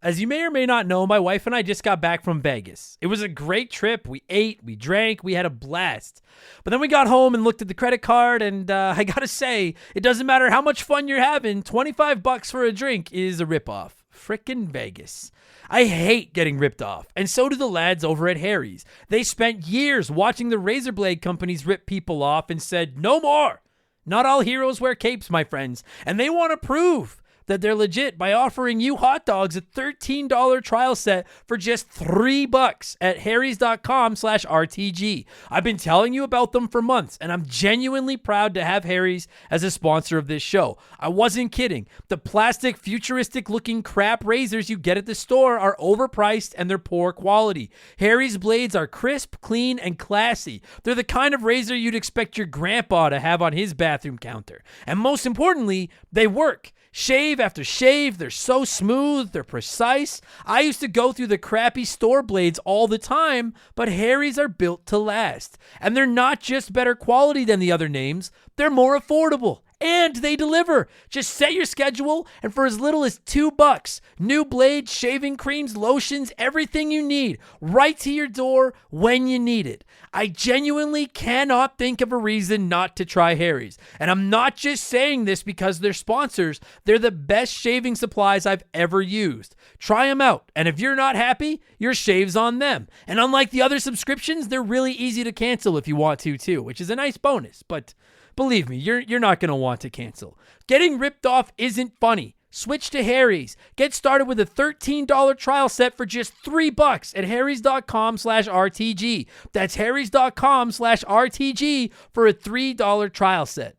As you may or may not know, my wife and I just got back from Vegas. It was a great trip. We ate, we drank, we had a blast. But then we got home and looked at the credit card, and I gotta say, it doesn't matter how much fun you're having, $25 for a drink is a ripoff. Frickin' Vegas. I hate getting ripped off, and so do the lads over at Harry's. They spent years watching the razor blade companies rip people off and said, no more. Not all heroes wear capes, my friends, and they want to prove that they're legit by offering you hot dogs a $13 trial set for just $3 at harrys.com/RTG. I've been telling you about them for months, and I'm genuinely proud to have Harry's as a sponsor of this show. I wasn't kidding. The plastic, futuristic-looking crap razors you get at the store are overpriced and they're poor quality. Harry's blades are crisp, clean, and classy. They're the kind of razor you'd expect your grandpa to have on his bathroom counter. And most importantly, they work. Shave after shave, they're so smooth, they're precise. I used to go through the crappy store blades all the time, but Harry's are built to last. And they're not just better quality than the other names, they're more affordable. And they deliver. Just set your schedule, and for as little as $2, new blades, shaving creams, lotions, everything you need, right to your door when you need it. I genuinely cannot think of a reason not to try Harry's. And I'm not just saying this because they're sponsors. They're the best shaving supplies I've ever used. Try them out, and if you're not happy, your shave's on them. And unlike the other subscriptions, they're really easy to cancel if you want to too, which is a nice bonus, but believe me, you're not going to want to cancel. Getting ripped off isn't funny. Switch to Harry's. Get started with a $13 trial set for just $3 at harrys.com/RTG. That's harrys.com/RTG for a $3 trial set.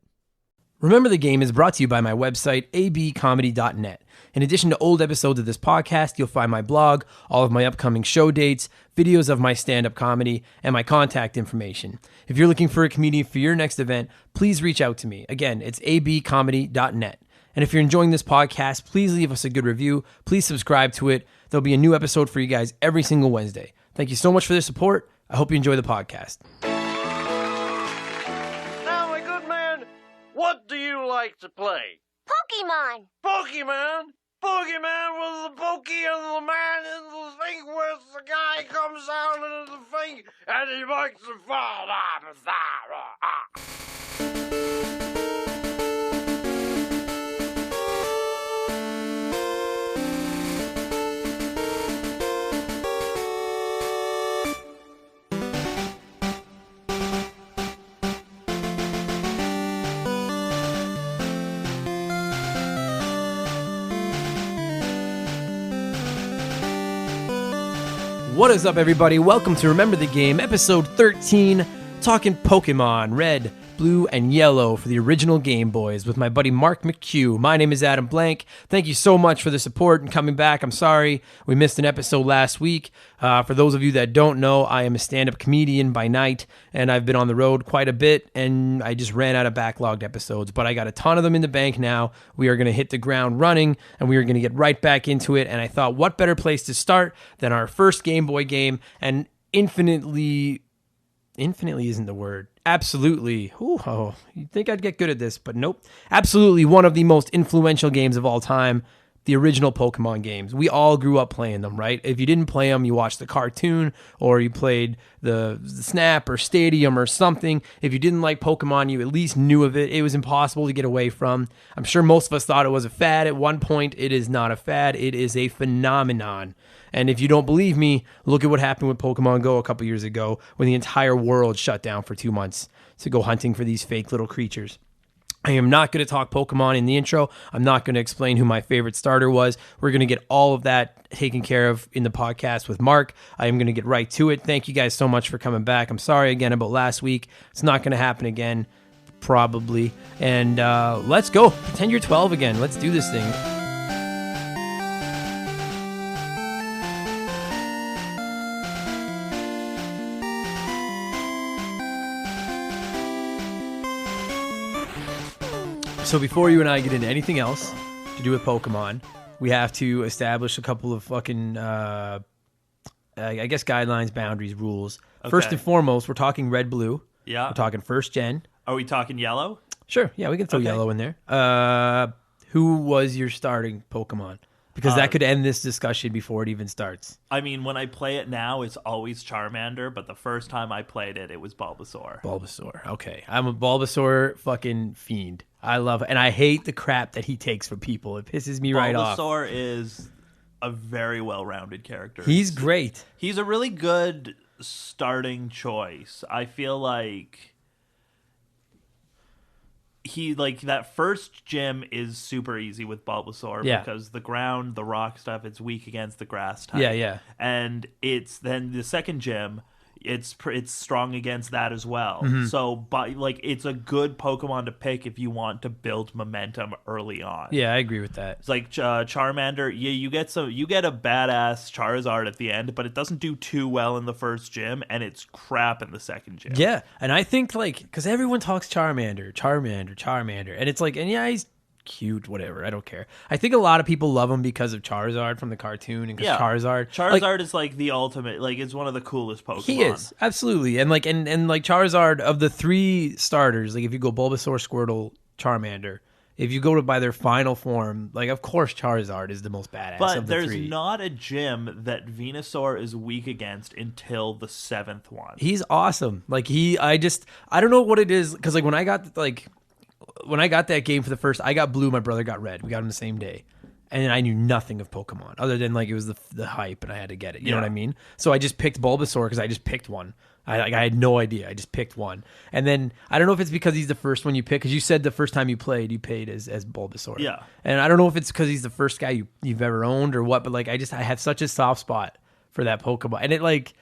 Remember the Game is brought to you by my website, abcomedy.net. In addition to old episodes of this podcast, you'll find my blog, all of my upcoming show dates, videos of my stand-up comedy, and my contact information. If you're looking for a comedian for your next event, please reach out to me. Again, it's abcomedy.net. And if you're enjoying this podcast, please leave us a good review. Please subscribe to it. There'll be a new episode for you guys every single Wednesday. Thank you so much for the support. I hope you enjoy the podcast. Now, my good man, what do you like to play? Pokemon! Pokemon? Pokemon was the pokey and the man in the thing where the guy comes out into the thing and he makes the fall down. What is up, everybody? Welcome to Remember the Game, episode 13, talking Pokemon Red, Blue, and Yellow for the original Game Boys with my buddy Mark McCue. My name is Adam Blank. Thank you so much for the support and coming back. I'm sorry we missed an episode last week. For those of you that don't know, I am a stand-up comedian by night, and I've been on the road quite a bit, and I just ran out of backlogged episodes, but I got a ton of them in the bank now. We are going to hit the ground running, and we are going to get right back into it, and I thought, what better place to start than our first Game Boy game, and infinitely isn't the word. Absolutely. You'd think I'd get good at this, but nope. Absolutely one of the most influential games of all time, the original Pokemon games. We all grew up playing them, right? If you didn't play them, you watched the cartoon or you played the Snap or Stadium or something. If you didn't like Pokemon, you at least knew of it. It was impossible to get away from. I'm sure most of us thought it was a fad at one point. It is not a fad. It is a phenomenon. And if you don't believe me, look at what happened with Pokemon Go a couple years ago when the entire world shut down for 2 months to go hunting for these fake little creatures. I am not going to talk Pokemon in the intro. I'm not going to explain who my favorite starter was. We're going to get all of that taken care of in the podcast with Mark. I am going to get right to it. Thank you guys so much for coming back. I'm sorry again about last week. It's not going to happen again, probably. And let's go. Pretend you're 12 again. Let's do this thing. So before you and I get into anything else to do with Pokemon, we have to establish a couple of fucking, I guess, guidelines, boundaries, rules. Okay. First and foremost, we're talking red, blue. Yeah. We're talking first gen. Are we talking yellow? Sure. Yeah, we can throw yellow in there. Who was your starting Pokemon? Because that could end this discussion before it even starts. I mean, when I play it now, it's always Charmander, but the first time I played it, it was Bulbasaur. Bulbasaur. Okay. I'm a Bulbasaur fucking fiend. I love it. And I hate the crap that he takes from people. It pisses me right off. Bulbasaur is a very well-rounded character. He's great. He's a really good starting choice. I feel like that first gym is super easy with Bulbasaur because the ground, the rock stuff, it's weak against the grass type. Yeah. And it's then the second gym, it's strong against that as well. Mm-hmm. So, but it's a good Pokemon to pick if you want to build momentum early on. Yeah, I agree with that. It's like Charmander. Yeah, you get a badass Charizard at the end, but it doesn't do too well in the first gym, and it's crap in the second gym. Yeah, and I think because everyone talks Charmander, and it's like, and yeah, he's cute, whatever. I don't care. I think a lot of people love him because of Charizard from the cartoon, and because Charizard is like the ultimate. Like, it's one of the coolest Pokemon. He is absolutely, and like Charizard, of the 3 starters, like if you go Bulbasaur, Squirtle, Charmander. If you go by their final form, like, of course Charizard is the most badass of the 3. But there's not a gym that Venusaur is weak against until the 7th one. He's awesome. Like, I don't know what it is, because like when I got that game for the first, I got blue, my brother got red. We got them the same day. And I knew nothing of Pokemon other than like it was the hype and I had to get it. You know what I mean? So I just picked Bulbasaur because I just picked one. I had no idea. I just picked one. And then I don't know if it's because he's the first one you pick, because you said the first time you played as Bulbasaur. Yeah. And I don't know if it's because he's the first guy you've ever owned or what, but like I have such a soft spot for that Pokemon. And it like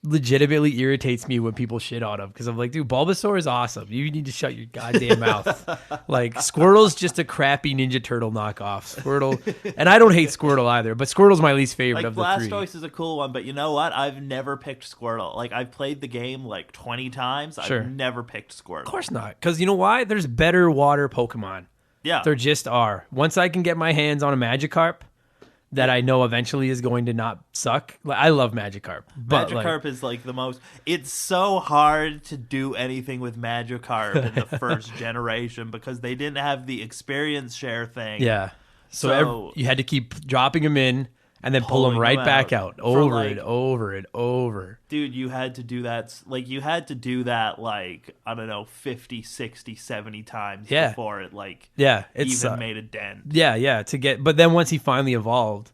legitimately irritates me when people shit on him, because I'm like, dude, Bulbasaur is awesome. You need to shut your goddamn mouth. Like, Squirtle's just a crappy Ninja Turtle knockoff. Squirtle, and I don't hate Squirtle either, but Squirtle's my least favorite of the 3. Blastoise is a cool one, but you know what? I've never picked Squirtle. Like, I've played the game like 20 times. Sure. I've never picked Squirtle. Of course not, because you know why? There's better water Pokemon. Yeah. There just are. Once I can get my hands on a Magikarp that I know eventually is going to not suck. I love Magikarp. But Magikarp is like the most... It's so hard to do anything with Magikarp in the first generation because they didn't have the experience share thing. Yeah. So you had to keep dropping them in and then pull them right back out over and over and over. Dude, you had to do that. Like, you had to do that, like, I don't know, 50, 60, 70 times before it, like, even made a dent. Yeah. But then once he finally evolved,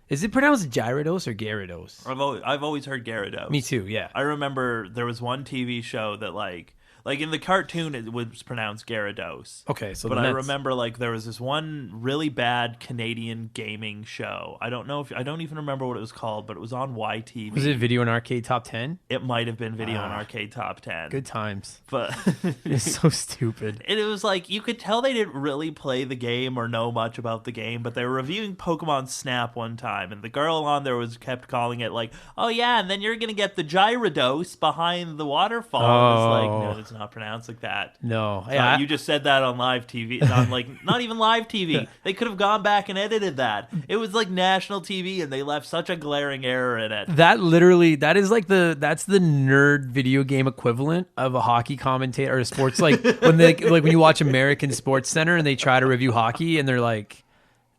is it pronounced Gyarados or Gyarados? I've always heard Gyarados. Me too, yeah. I remember there was one TV show that, like in the cartoon, it was pronounced Gyarados. Okay, so but I remember like there was this one really bad Canadian gaming show. I don't even remember what it was called, but it was on YTV. Was it Video and Arcade Top 10? It might have been Video and Arcade Top 10. Good times. But it's so stupid. And it was like you could tell they didn't really play the game or know much about the game, but they were reviewing Pokemon Snap one time, and the girl on there kept calling it like, "Oh yeah, and then you're gonna get the Gyarados behind the waterfall." Oh. It's like, no, it's not pronounced like that. No. So you just said that on live TV. On like not even live TV. They could have gone back and edited that. It was like national TV, and they left such a glaring error in it. That's the nerd video game equivalent of a hockey commentator or a sports when you watch American Sports Center and they try to review hockey and they're like,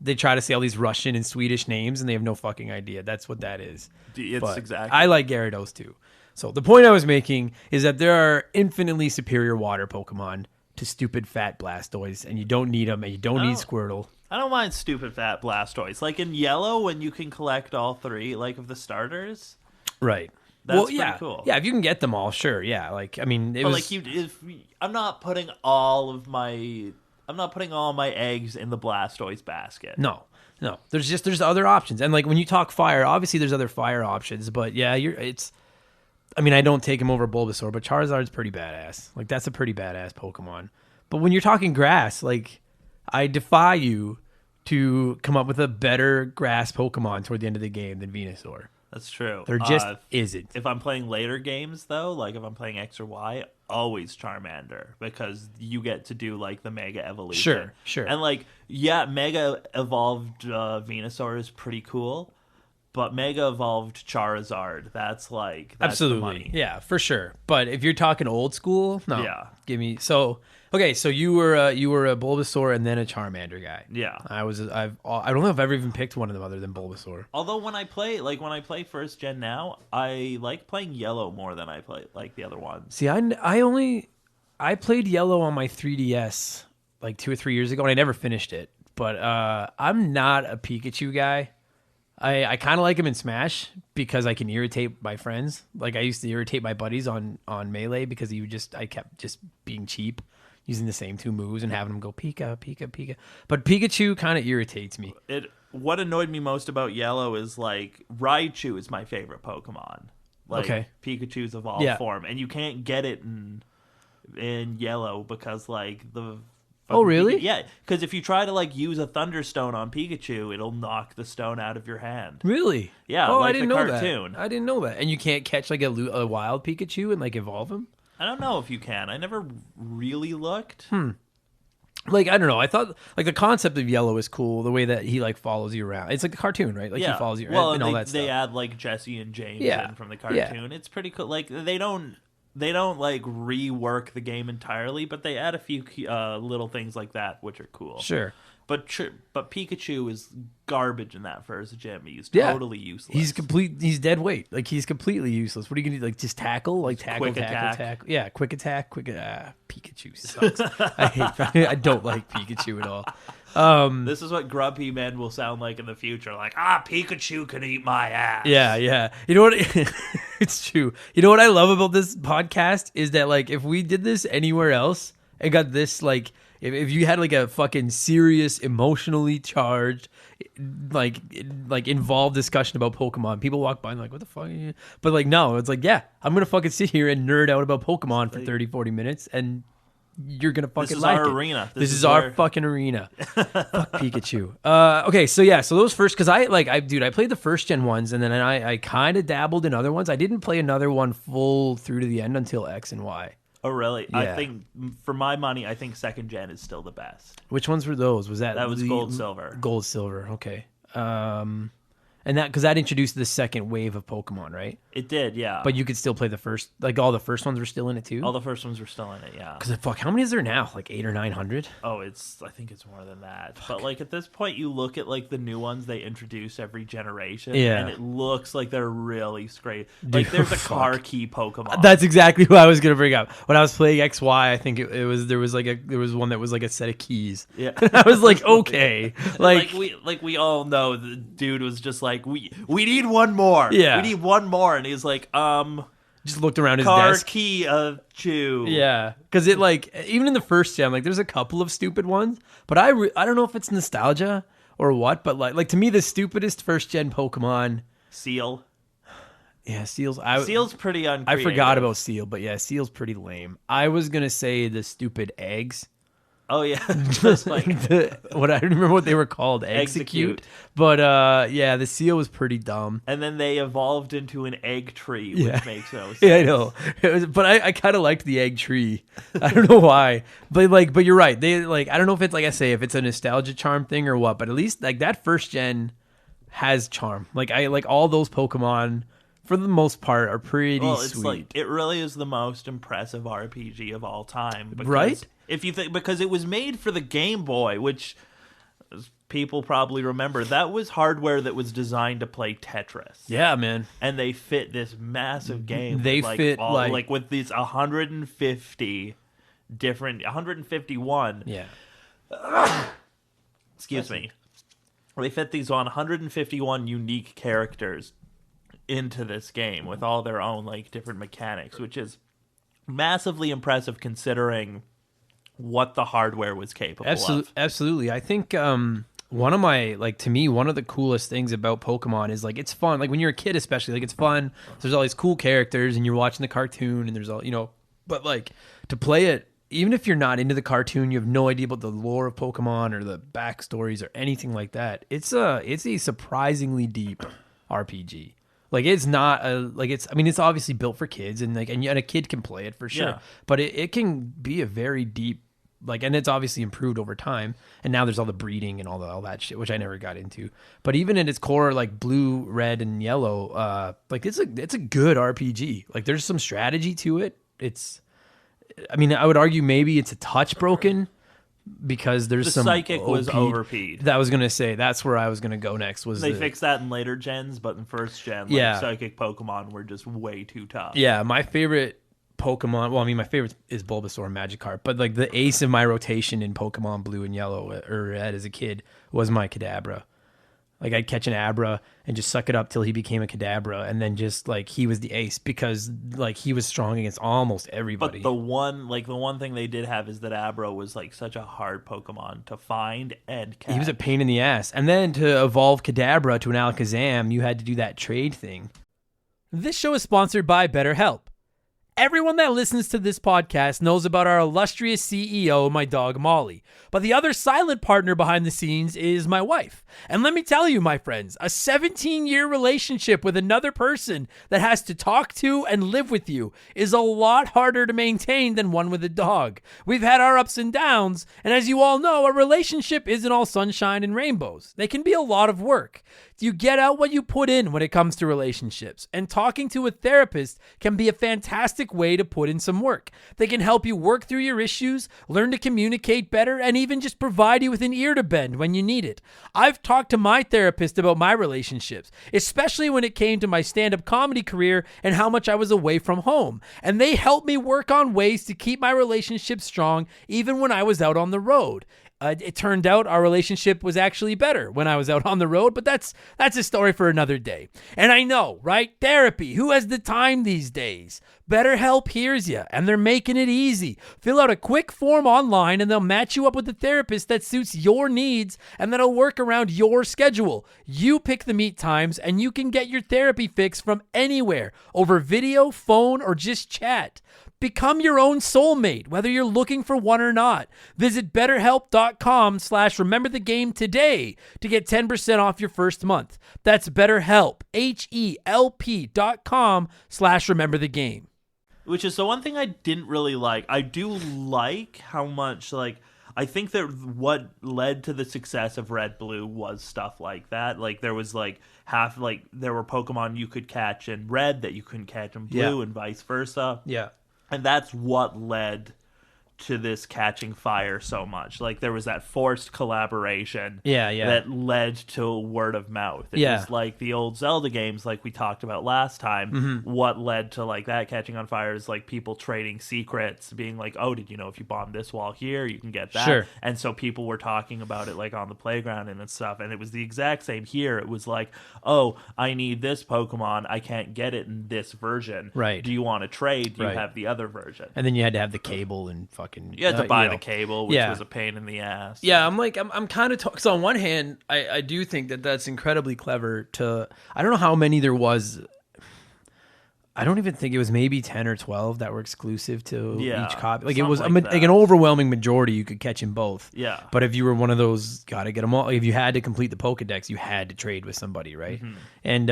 they try to say all these Russian and Swedish names and they have no fucking idea. That's what that is. Exactly. I like Gyarados too. So the point I was making is that there are infinitely superior water Pokemon to stupid fat Blastoise, and you don't need them, and you don't need Squirtle. I don't mind stupid fat Blastoise. Like in Yellow, when you can collect all 3 like of the starters. Right. That's pretty cool. Yeah, if you can get them all, sure. Yeah, like I mean, I'm not putting all my eggs in the Blastoise basket. No. There's other options, and like when you talk fire, obviously there's other fire options, but yeah, I don't take him over Bulbasaur, but Charizard's pretty badass. Like that's a pretty badass Pokemon. But when you're talking grass, like I defy you to come up with a better grass Pokemon toward the end of the game than Venusaur. That's true. There just isn't. If I'm playing later games, though, like if I'm playing X or Y, always Charmander, because you get to do like the Mega Evolution. Sure. And like, yeah, Mega Evolved Venusaur is pretty cool, But Mega Evolved Charizard, that's the Absolutely. money. Yeah, for sure. But if you're talking old school, no. Yeah. Give me okay, so you were a Bulbasaur and then a Charmander guy. Yeah. I don't know if I've ever even picked one of them other than Bulbasaur. Although when I play first gen now, I like playing Yellow more than I play like the other ones. See, I played Yellow on my 3DS like 2 or 3 years ago and I never finished it. But I'm not a Pikachu guy. I kind of like him in Smash because I can irritate my friends. Like I used to irritate my buddies on Melee because I kept just being cheap, using the same 2 moves and having them go Pika, Pika, Pika. But Pikachu kind of irritates me. What annoyed me most about Yellow is like Raichu is my favorite Pokemon. Like Okay. Pikachu's evolved form, and you can't get it in Yellow because like the. Oh, really? Yeah, because if you try to like use a Thunderstone on Pikachu, it'll knock the stone out of your hand. Really? Yeah, Oh, like I didn't the know cartoon. that. I didn't know that. And you can't catch like a wild Pikachu and like evolve him? I don't know if you can. I never really looked. Like, I don't know. I thought like the concept of Yellow is cool. The way that he like follows you around. It's like the cartoon, right? Like Yeah. he follows you well, and all they, that stuff. they add like Jesse and James Yeah. in from the Yeah. cartoon. It's pretty cool. Like they don't like rework the game entirely, but they add a few little things like that, which are cool. Sure. But Pikachu is garbage in that first gym. He's Yeah. totally useless. He's dead weight. Like he's completely useless. What are you gonna do? Like just tackle? Like tackle, quick tackle, attack. tackle. Yeah, quick attack, Pikachu sucks. I don't like Pikachu at all. This is what Grumpy Men will sound like in the future. Like, Pikachu can eat my ass. Yeah. You know what? It's true. You know what I love about this podcast is that like if we did this anywhere else and got this like if you had like a fucking serious, emotionally charged, like involved discussion about Pokemon, people walk by and like, what the fuck? Are you? But like, no, it's like, yeah, I'm going to fucking sit here and nerd out about Pokemon for 30, 40 minutes and you're going to fucking like it. This is our arena. This is our fucking arena. Fuck Pikachu. Okay, so those first, because I played the first gen ones and then I kind of dabbled in other ones. I didn't play another one full through to the end until X and Y. Oh, really? Yeah. I think, for my money, I think second gen is still the best. Which ones were those? Was that was Gold, Silver. Gold, Silver. Okay. And that because that introduced the second wave of Pokemon, right? It did, yeah. But you could still play the first, like all the first ones were still in it too. All the first ones were still in it, yeah. Because fuck, how many is there now? Like 800 or 900? Oh, I think it's more than that. But like at this point, you look at like the new ones they introduce every generation, and it looks like they're really great. Like Dude, there's a fuck. car key Pokemon. That's exactly what I was gonna bring up. When I was playing XY, I think there was one that was like a set of keys. Yeah, I was like, okay, we all know the dude was just like we need one more. Yeah, we need one more, and he's like, just looked around his car desk. key chew. Yeah, because it like even in the first gen, like there's a couple of stupid ones, but I don't know if it's nostalgia or what, but like to me the stupidest first gen Pokemon. Seal. Yeah, Seal's pretty uncreative. I forgot about Seal, but yeah, Seal's pretty lame. I was gonna say the stupid eggs. Oh yeah, just like what I don't remember what they were called. Execute. But yeah, the Seal was pretty dumb. And then they evolved into an egg tree, which makes no sense. Yeah, I know. But I kind of liked the egg tree. I don't know why, but you're right. They like I don't know if it's like I say if it's a nostalgia charm thing or what, but at least like that first gen has charm. Like I like all those Pokemon. For the most part, are pretty it's sweet. Like it really is the most impressive RPG of all time, right? If you think because it was made for the Game Boy, which as people probably remember, that was hardware that was designed to play Tetris. Yeah, man. And they fit this massive game. They with fit like with these 151. Yeah. Excuse me. They fit these 151 unique characters into this game with all their own like different mechanics, which is massively impressive considering what the hardware was capable of. Absolutely. I think one of my one of the coolest things about Pokemon is like it's fun. Like when you're a kid especially, like it's fun. There's all these cool characters and you're watching the cartoon and there's all but like to play it, even if you're not into the cartoon, you have no idea about the lore of Pokemon or the backstories or anything like that. It's a surprisingly deep RPG. Like it's not it's obviously built for kids and a kid can play it for sure. Yeah. But it can be a very deep like, and it's obviously improved over time. And now there's all the breeding and all that shit, which I never got into. But even in its core, like blue, red, and yellow, like it's a good RPG. Like there's some strategy to it. I mean, I would argue maybe it's a touch broken because there's The some psychic was OP. overpeed. That was gonna say that's where I was gonna go next. Was They fixed that in later gens, but in first gen, like, psychic Pokemon were just way too tough. Yeah, my favorite Pokemon. Well, I mean, my favorite is Bulbasaur and Magikarp, but like the ace of my rotation in Pokemon Blue and Yellow or Red as a kid was my Kadabra. Like I'd catch an Abra and just suck it up till he became a Kadabra, and then just like he was the ace because like he was strong against almost everybody. But the one thing they did have is that Abra was like such a hard Pokemon to find and catch. He was a pain in the ass. And then to evolve Kadabra to an Alakazam, you had to do that trade thing. This show is sponsored by BetterHelp. Everyone that listens to this podcast knows about our illustrious CEO, my dog Molly. But the other silent partner behind the scenes is my wife. And let me tell you, my friends, a 17-year relationship with another person that has to talk to and live with you is a lot harder to maintain than one with a dog. We've had our ups and downs, and as you all know, a relationship isn't all sunshine and rainbows. They can be a lot of work. You get out what you put in when it comes to relationships, and talking to a therapist can be a fantastic way to put in some work. They can help you work through your issues, learn to communicate better, and even just provide you with an ear to bend when you need it. I've talked to my therapist about my relationships, especially when it came to my stand-up comedy career and how much I was away from home, and they helped me work on ways to keep my relationship strong even when I was out on the road. It turned out our relationship was actually better when I was out on the road, but that's a story for another day. And I know, right? Therapy. Who has the time these days? BetterHelp hears you, and they're making it easy. Fill out a quick form online, and they'll match you up with a therapist that suits your needs and that'll work around your schedule. You pick the meet times, and you can get your therapy fix from anywhere, over video, phone, or just chat. Become your own soulmate, whether you're looking for one or not. Visit BetterHelp.com/rememberthegame today to get 10% off your first month. That's BetterHelp, HELP.com/rememberthegame. Which is the one thing I didn't really like. I do like how much, like, I think that what led to the success of Red Blue was stuff like that. Like, there was, like, there were Pokemon you could catch in Red that you couldn't catch in Blue and vice versa. Yeah. And that's what led to this catching fire so much. Like, there was that forced collaboration that led to word of mouth. It was like the old Zelda games, like we talked about last time. Mm-hmm. What led to, like, that catching on fire is, like, people trading secrets, being like, oh, did you know if you bomb this wall here, you can get that? Sure. And so people were talking about it, like, on the playground and stuff. And it was the exact same here. It was like, oh, I need this Pokemon. I can't get it in this version. Right. Do you want to trade? Do you Right. have the other version? And then you had to have the cable and fucking... You had to buy the cable, which was a pain in the ass. Yeah, I'm kind of... So on one hand, I do think that that's incredibly clever to... I don't know how many there was... I don't even think it was maybe 10 or 12 that were exclusive to each copy. Like, it was like an overwhelming majority you could catch in both. Yeah. But if you were one of those, gotta get them all. If you had to complete the Pokedex, you had to trade with somebody, right? Mm-hmm. And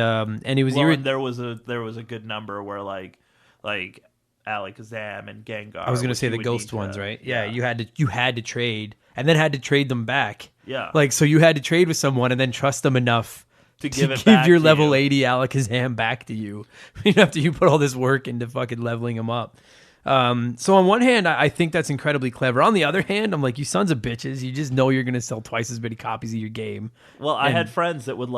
it was... and there was a good number where, like Alakazam and Gengar. I was going to say the ghost ones, right? Yeah, you had to trade, and then had to trade them back. Yeah, like, so you had to trade with someone and then trust them enough to give your level 80 Alakazam back to you after you put all this work into fucking leveling him up. So on one hand, I think that's incredibly clever. On the other hand, I'm like, you sons of bitches, you just know you're going to sell twice as many copies of your game. Well, I had friends that would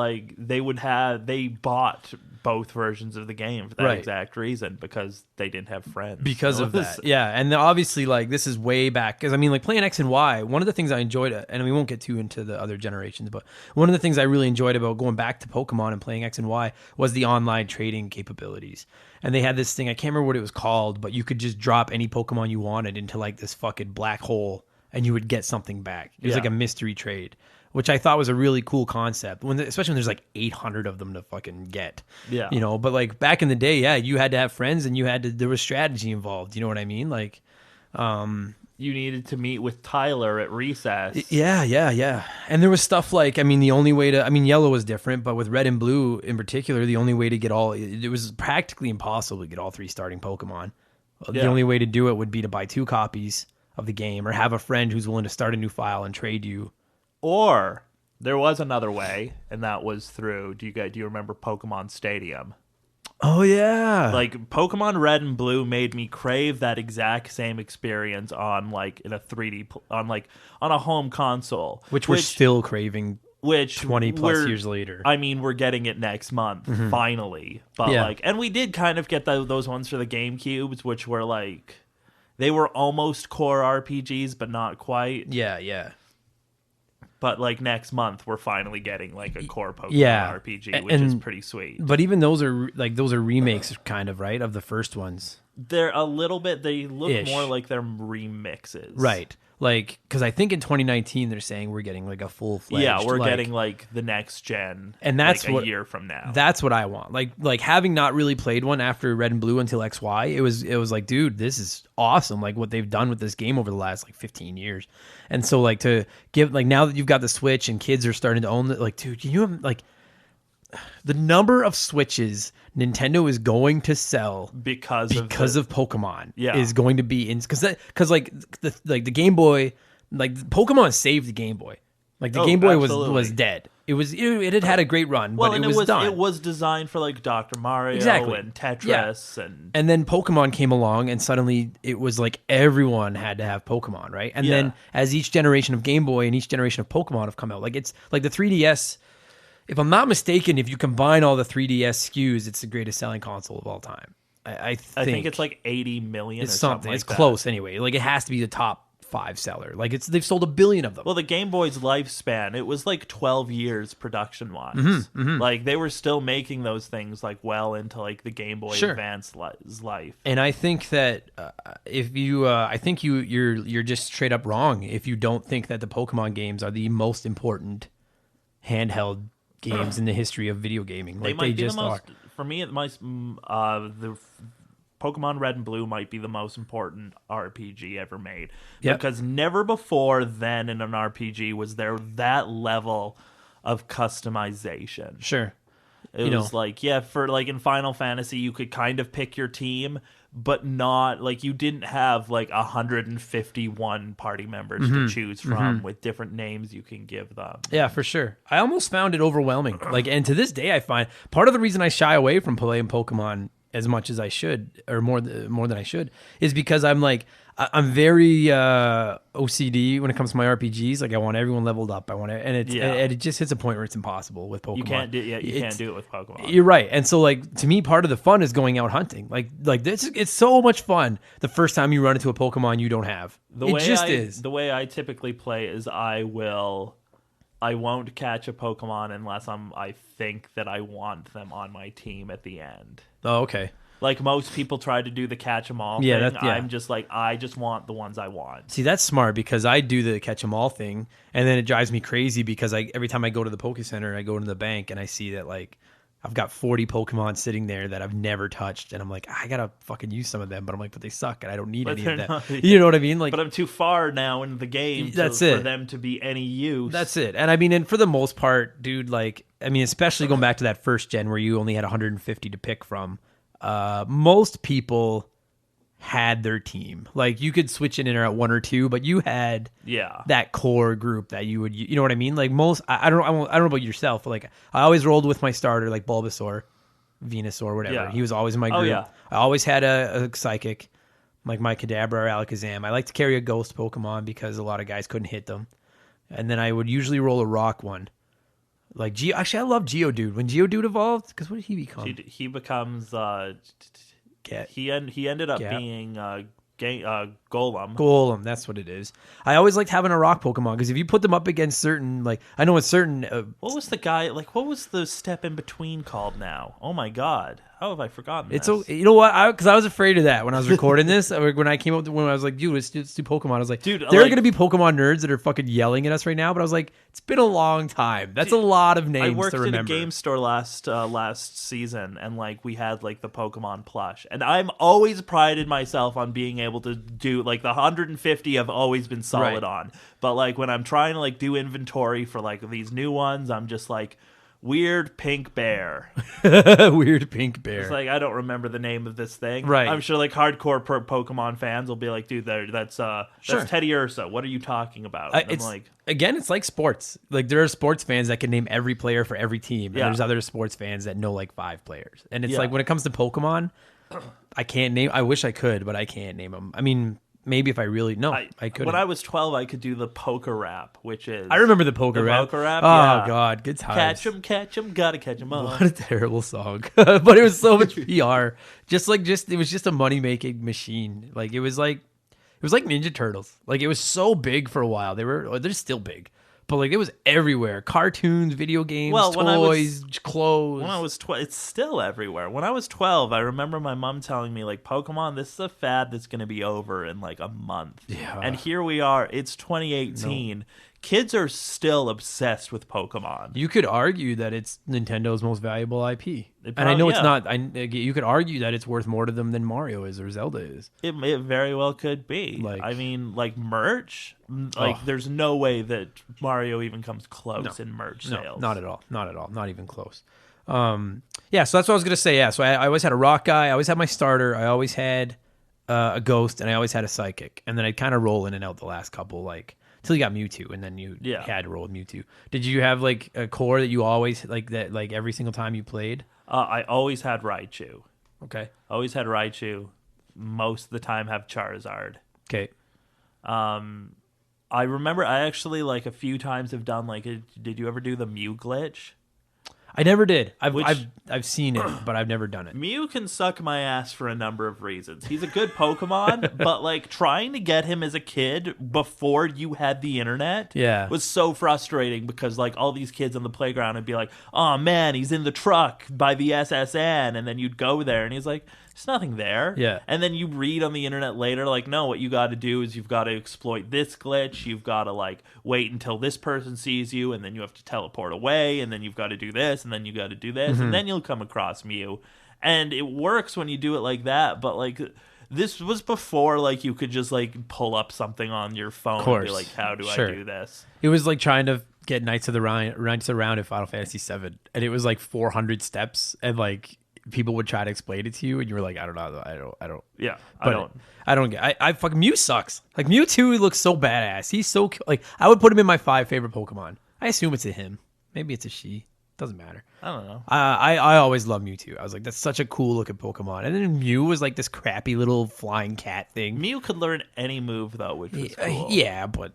they bought both versions of the game for that exact reason, because they didn't have friends. Because of that. Yeah. And obviously, like, this is way back. Because, I mean, like, playing X and Y, one of the things I enjoyed, and we won't get too into the other generations, but one of the things I really enjoyed about going back to Pokemon and playing X and Y was the online trading capabilities. And they had this thing, I can't remember what it was called, but you could just drop any Pokemon you wanted into, like, this fucking black hole, and you would get something back. It was like a mystery trade, which I thought was a really cool concept, especially when there's like 800 of them to fucking get. Yeah. You know, but like back in the day, you had to have friends, and there was strategy involved. You know what I mean? Like, you needed to meet with Tyler at recess. Yeah. And there was stuff like, Yellow was different, but with Red and Blue in particular, the only way to get it was practically impossible to get all three starting Pokemon. The only way to do it would be to buy 2 copies of the game, or have a friend who's willing to start a new file and trade you. Or there was another way, and that was through. Do you remember Pokemon Stadium? Oh yeah, Like Pokemon Red and Blue made me crave that exact same experience on like in a 3D on a home console, which we're still craving. Which 20 plus years later. I mean, we're getting it next month finally, but and we did kind of get those ones for the GameCubes, which were like they were almost core RPGs, but not quite. Yeah. But like next month, we're finally getting like a core Pokemon RPG, which is pretty sweet. But even those are remakes, kind of, right, of the first ones. They're a little bit. They look more like they're remixes, right? Like, because I think in 2019 they're saying we're getting like a full-fledged. Yeah, we're getting like the next gen, and that's like what, a year from now. That's what I want. Like having not really played one after Red and Blue until XY, it was like, dude, this is awesome. Like what they've done with this game over the last like 15 years, and so like to give like now that you've got the Switch and kids are starting to own it, like dude, can you like the number of Switches Nintendo is going to sell because of Pokemon is going to be in because like the Game Boy, like Pokemon saved the Game Boy. Like the Game Boy was dead. It had a great run, but it was done. It was designed for like Dr. Mario and Tetris and then Pokemon came along and suddenly it was like everyone had to have Pokemon, right? And then as each generation of Game Boy and each generation of Pokemon have come out, like it's like the 3DS. If I'm not mistaken, if you combine all the 3DS SKUs, it's the greatest selling console of all time. I think it's like 80 million. It's something. It's close anyway. Like it has to be the top 5 seller. Like they've sold 1 billion of them. Well, the Game Boy's lifespan, it was like 12 years production wise. Like they were still making those things like well into like the Game Boy Advance life. And I think that if you, I think you're just straight up wrong if you don't think that the Pokemon games are the most important handheld games in the history of video gaming. Like they just are. For me, it might. The Pokemon Red and Blue might be the most important RPG ever made. Because never before then in an RPG was there that level of customization. Sure. It was like, for like in Final Fantasy, you could kind of pick your team, but not like you didn't have like 151 party members to choose from with different names you can give them. Yeah, for sure. I almost found it overwhelming. Like, and to this day, I find part of the reason I shy away from playing Pokemon as much as I should, or more than I should, is because I'm like, I'm very OCD when it comes to my RPGs. Like I want everyone leveled up. I want it, and it just hits a point where it's impossible with Pokemon. You can't do it with Pokemon. You're right. And so like to me, part of the fun is going out hunting. Like this, it's so much fun the first time you run into a Pokemon you don't have. The way I typically play is I won't catch a Pokemon unless I think that I want them on my team at the end. Oh, okay. Like most people try to do the catch 'em all thing. I'm just like, I just want the ones I want. See, that's smart because I do the catch 'em all thing, and then it drives me crazy because every time I go to the Poke Center, I go into the bank and I see that like I've got 40 Pokemon sitting there that I've never touched, and I'm like, I gotta fucking use some of them, but I'm like, but they suck, and I don't need any of them. You know what I mean? Like, but I'm too far now in the game for them to be any use. That's it. And I mean, and for the most part, dude, like, I mean, especially going back to that first gen where you only had 150 to pick from. Most people had their team. Like you could switch in and out 1 or 2, but you had that core group that you would, you know what I mean? Like most, I don't know about yourself, but like I always rolled with my starter, like Bulbasaur, Venusaur, whatever. Yeah. He was always in my group. I always had a psychic, like my Kadabra or Alakazam. I like to carry a ghost Pokemon because a lot of guys couldn't hit them. And then I would usually roll a rock one. Like actually, I love Geodude. When Geodude evolved, because what did he become? He becomes he ended up being Golem. Golem, that's what it is. I always liked having a rock Pokemon because if you put them up against certain, like I know it's certain. What was the guy like? What was the step in between called now? Oh my god, how have I forgotten? It's you know what? Because I was afraid of that when I was recording this. When I came up when I was like, dude, let's do Pokemon. I was like, dude, there are gonna be Pokemon nerds that are fucking yelling at us right now. But I was like, it's been a long time. That's a lot of names to remember. I worked at a game store last season, and like we had like the Pokemon plush, and I'm always prided myself on being able to do like the 150 I've always been solid on. But like when I'm trying to like do inventory for like these new ones, I'm just like, weird pink bear. Weird pink bear. It's like, I don't remember the name of this thing. Right. I'm sure like hardcore Pokemon fans will be like, dude, that's Teddy Ursa. What are you talking about? And I'm It's like, again, it's like sports. Like there are sports fans that can name every player for every team, and Yeah. there's other sports fans that know like 5 players. And it's Yeah. like when it comes to Pokemon, I can't name. I wish I could, but I can't name them. I mean, maybe if I really I could. when I was 12, I could do the poker rap, which is I remember the poker rap. Poker rap. Oh Yeah. God, good times. Catch 'em, gotta catch 'em all. What a terrible song, but it was so much PR. It was just a money making machine. Like it was like Ninja Turtles. Like it was so big for a while. They're still big, but like it was everywhere. Cartoons, video games, toys, clothes. When I was 12, it's still everywhere. When I was 12, I remember my mom telling me, like, Pokemon, this is a fad that's going to be over in like a month. Yeah. And here we are. It's 2018. Kids are still obsessed with Pokemon. You could argue that it's Nintendo's most valuable IP, and I probably- know it's yeah. not. You could argue that it's worth more to them than Mario is or Zelda is. It very well could be. Like- I mean, like merch, like there's no way that Mario even comes close in merch sales. No, not at all. Not at all. Not even close. Yeah, so that's what I was gonna say. Yeah, so I always had a rock guy. I always had my starter. I always had a ghost, and I always had a psychic. And then I'd kind of roll in and out the last couple, like till you got Mewtwo, and then you had to roll with Mewtwo. Did you have like a core that you always like that, like every single time you played? I always had Raichu. Okay. Always had Raichu. Most of the time have Charizard. Okay. I remember I actually like a few times have done like did you ever do the Mew glitch? I never did. Which- I've seen it, but I've never done it. Mew can suck my ass for a number of reasons. He's a good Pokemon, but like trying to get him as a kid before you had the internet was so frustrating because like all these kids on the playground would be like, "Oh man, he's in the truck by the SSN," and then you'd go there and he's like, "There's nothing there." Yeah. And then you read on the internet later like, "No, what you got to do is you've got to exploit this glitch. You've got to like wait until this person sees you, and then you have to teleport away, and then you've got to do this, and then you got to do this, and then you'll come across Mew." And it works when you do it like that, but like this was before like you could just like pull up something on your phone and be like, "How do I do this?" It was like trying to get Knights of the Round in Final Fantasy VII, and it was like 400 steps, and like people would try to explain it to you, and you were like, "I don't know, I don't." Yeah, But I don't get. I fucking Mew sucks. Like Mewtwo looks so badass. He's so like I would put him in my 5 favorite Pokemon. I assume it's a him. Maybe it's a she. Doesn't matter. I don't know. I always loved Mewtwo. I was like, that's such a cool looking Pokemon. And then Mew was like this crappy little flying cat thing. Mew could learn any move though, which was cool. Yeah, but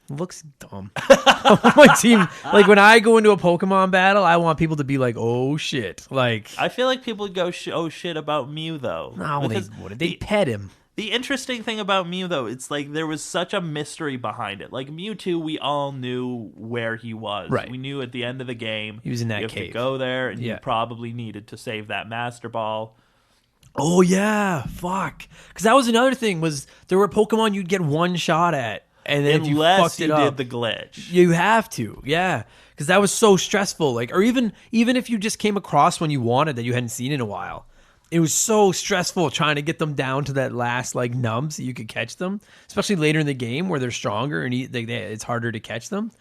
looks dumb. My team, like when I go into a Pokemon battle, I want people to be like, "Oh shit!" Like I feel like people would go oh shit about Mew though. no, they Because wouldn't. They pet him. The interesting thing about Mew, though, it's like there was such a mystery behind it. Like Mewtwo, we all knew where he was. Right. We knew at the end of the game He was in that you have cave. to go there, and Yeah. you probably needed to save that Master Ball. Oh yeah, fuck. Because that was another thing was there were Pokemon you'd get one shot at, and then if you Unless fucked you it up, did the glitch. you have to, yeah. Because that was so stressful. Like, or even if you just came across one you wanted that you hadn't seen in a while, it was so stressful trying to get them down to that last like nub so you could catch them, especially later in the game where they're stronger and it's harder to catch them.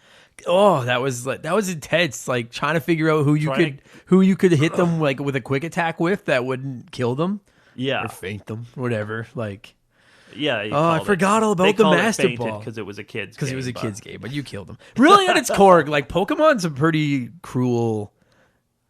Oh, that was intense. Like trying to figure out who you could hit them like with a quick attack with that wouldn't kill them Yeah. or faint them, whatever. Like, Yeah. oh, I forgot all about the Master Ball because it was a kid's game. because it was a but- kid's game, but you killed them. Really, at its core, like Pokemon's a pretty cruel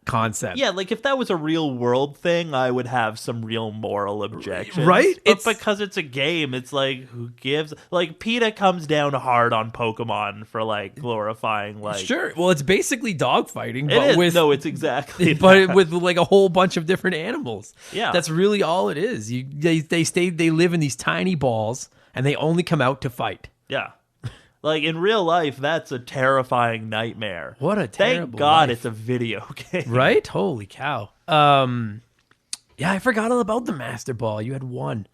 concept. Yeah, like if that was a real world thing, I would have some real moral objections. Right? But because it's a game, it's like, who gives? Like, PETA comes down hard on Pokemon for like glorifying, like. Sure. Well, it's basically dogfighting, It but is. with No, it's exactly. but that. with like a whole bunch of different animals. Yeah. That's really all it is. They live in these tiny balls and they only come out to fight. Yeah. Like in real life, that's a terrifying nightmare. What a Thank terrible God life. it's a video game. Right? Holy cow. Yeah, I forgot all about the Master Ball. You had one.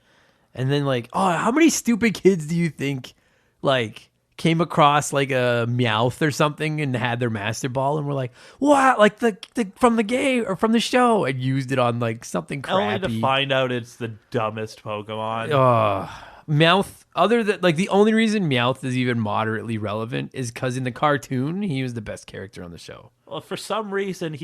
And then like, oh, how many stupid kids do you think like came across like a Meowth or something and had their Master Ball and were like, what? Like the from the game or from the show and used it on like something crappy. Only to find out it's the dumbest Pokemon. Meowth, other than like the only reason Meowth is even moderately relevant is because in the cartoon he was the best character on the show. Well, for some reason,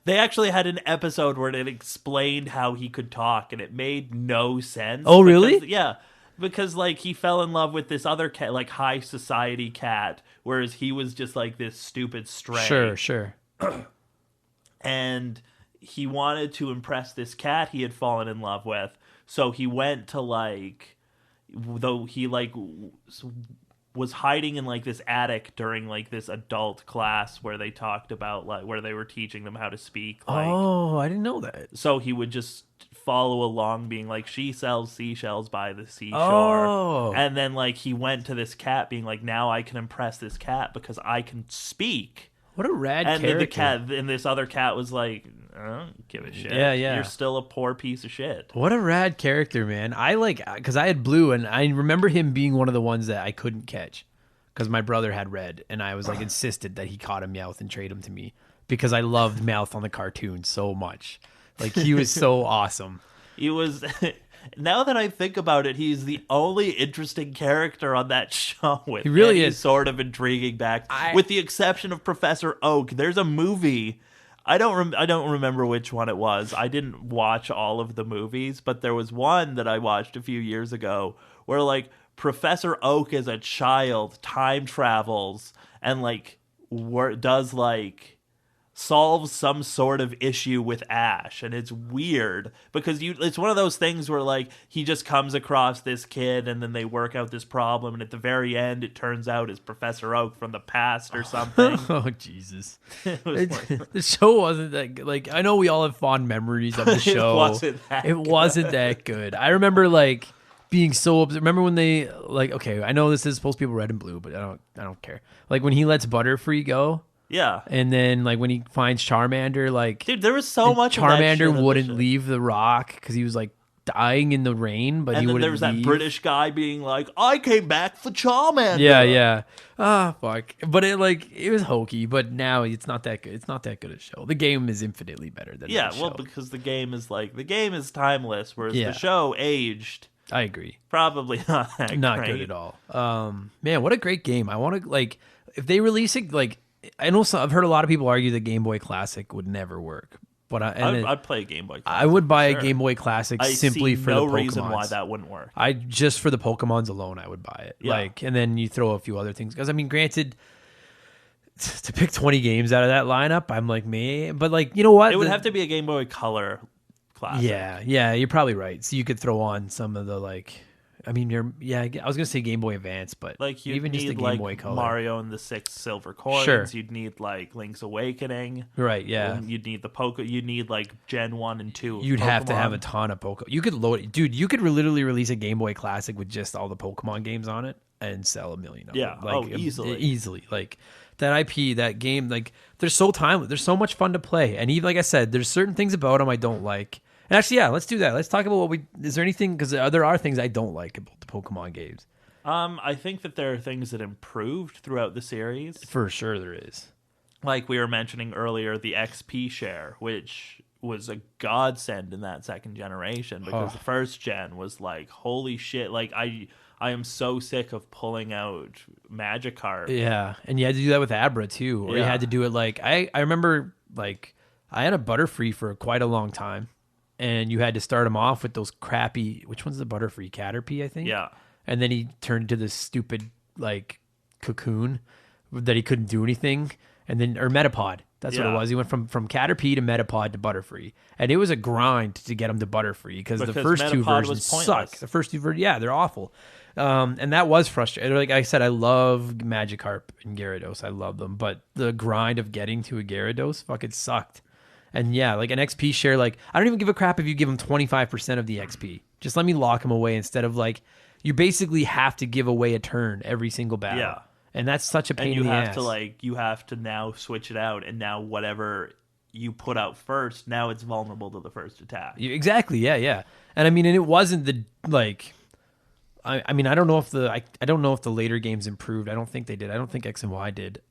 they actually had an episode where it explained how he could talk, and it made no sense. Oh, really? Yeah. Because, he fell in love with this other cat, high society cat, whereas he was just, this stupid stray. Sure. And he wanted to impress this cat he had fallen in love with, so he went to, though he, was hiding in this attic during this adult class where they talked about where they were teaching them how to speak. Oh, I didn't know that. So he would just follow along, being she sells seashells by the seashore. Oh. And then he went to this cat, being now I can impress this cat because I can speak. What a rad and character. And this other cat was I don't give a shit. Yeah. You're still a poor piece of shit. What a rad character, man. I because I had blue, and I remember him being one of the ones that I couldn't catch because my brother had red, and I was insisted that he caught a Meowth and trade him to me because I loved Meowth on the cartoon so much. He was so awesome. He was... Now that I think about it, he's the only interesting character on that show with he really any is. sort of intriguing back, with the exception of Professor Oak. There's a movie. I don't remember which one it was. I didn't watch all of the movies, but there was one that I watched a few years ago where Professor Oak as a child time travels and does solves some sort of issue with Ash, and it's weird because it's one of those things where he just comes across this kid and then they work out this problem, and at the very end it turns out it's Professor Oak from the past or something. Oh Jesus. The show wasn't that I know we all have fond memories of the show. It wasn't that good. I remember being so upset. Remember when they okay, I know this is supposed to be red and blue, but I don't care. When he lets Butterfree go. Yeah. And then when he finds Charmander, dude, there was so much of that shit Charmander wouldn't leave the rock because he was dying in the rain, but and he then wouldn't there was leave. that British guy being I came back for Charmander. Yeah. Ah, fuck. But it was hokey, but now it's not that good. It's not that good a show. The game is infinitely better than that show. Because the game is timeless, whereas the show aged. I agree. Probably not that Not great. good at all. Man, what a great game. I want to if they release it I know I've heard a lot of people argue the Game Boy Classic would never work, but I'd play a Game Boy Classic. I would buy sure. a Game Boy Classic simply for no the Pokemons. reason why that wouldn't work. Just for the Pokemons alone, I would buy it. Yeah. And then you throw a few other things because granted, to pick 20 games out of that lineup, I'm man, but you know what? It would have to be a Game Boy Color Classic. Yeah, you're probably right. So you could throw on some of the I was gonna say Game Boy Advance, but you even need just the Game Boy Color. Mario and the 6 Silver Coins. Sure. You'd need Link's Awakening. Right, yeah. And you'd need you'd need Gen 1 and 2. You'd have to have a Pokemon. ton of Pokemon. You could load it, dude. You could literally release a Game Boy Classic with just all the Pokemon games on it and sell 1 million of Yeah. them. Easily. That IP, that game, they're so timeless. They're so much fun to play. And even like I said, there's certain things about them I don't like. And actually, yeah, let's do that. Let's talk about is there anything, because there are things I don't like about the Pokemon games. I think that there are things that improved throughout the series. For sure there is. Like we were mentioning earlier, the XP share, which was a godsend in that second generation, because the first gen was holy shit. I am so sick of pulling out Magikarp. Yeah, and you had to do that with Abra too, or you had to do it I remember I had a Butterfree for quite a long time. And you had to start him off with those crappy, which one's the Butterfree? Caterpie, I think? Yeah. And then he turned into this stupid, cocoon that he couldn't do anything. And then, or Metapod. That's what it was. He went from Caterpie to Metapod to Butterfree. And it was a grind to get him to Butterfree because the first Metapod two versions suck. The first two versions, they're awful. And that was frustrating. Like I said, I love Magikarp and Gyarados. I love them. But the grind of getting to a Gyarados fucking sucked. And yeah, an XP share, I don't even give a crap if you give him 25% of the XP. Just let me lock him away instead of you basically have to give away a turn every single battle. Yeah. And that's such a pain in the ass. You have to now switch it out, and now whatever you put out first, now it's vulnerable to the first attack. Exactly, yeah. And and it wasn't the I don't know if the later games improved. I don't think they did. I don't think X and Y did.